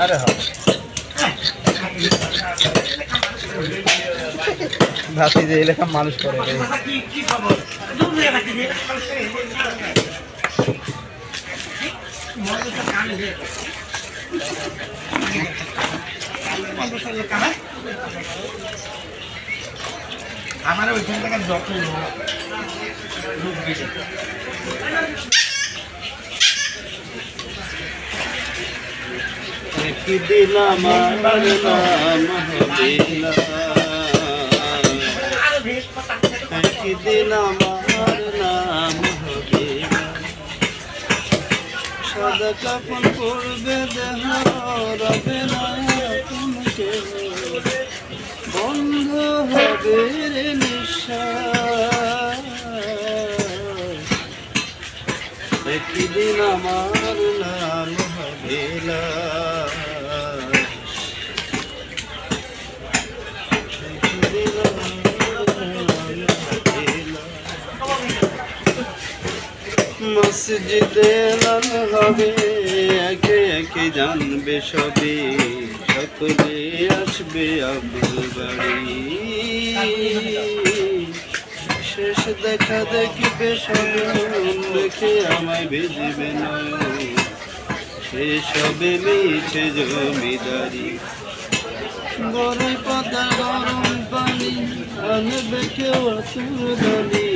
আরে হ্যাঁ ভাতি যে এলাকা মানুষ করে আমার ওইখান থেকে যত কি দিল আমার নাম হবিলা কি দিল আমার নাম হবিলা সাদা কাপড় পরবে দেহ রবে না তোমাকে বন্ধ হবে রে নিঃশ্বাস একদিন আমার নাম হবিলা মসজিদে এলান হবে একে একে জানবে সবে সকলে আসবে আব্দুল বাড়ি শেষ দেখা দেখবে সবে দেখে আমায় বেজবে নয় শেষ হবে মিছে জমিদারি গরম পাতা গরম পানি আনবে কেউ আতুর দানি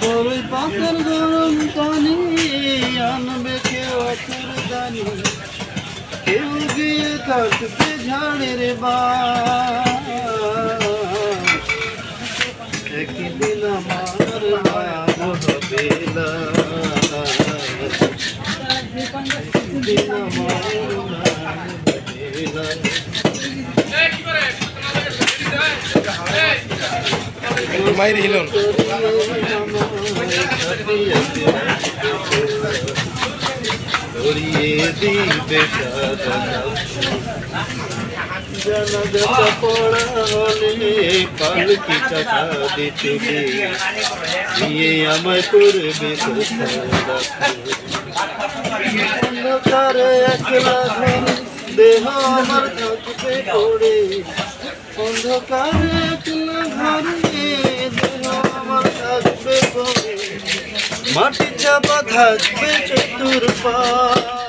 বড়ই পাতার গরম পানি আনবে কেউ আতুর দানি কেউ গিয়ে কাটবে ঝাড়ের বাস একদিন আমার নাম হবে না একদিন আমার নাম হবে না মাইর হিলন ধরিয়ে দিবে জানাজা পড়া হলে পালকি টাকা দিতে দিয়ে আমায় করবে অন্ধকারে একলা ঘরে দেহ আমার থাকবে পড়ে অন্ধকারে একলা ঘরে দেহ আমার থাকবে পড়ে মাটি চাপা থাকবে চতুর্পাশ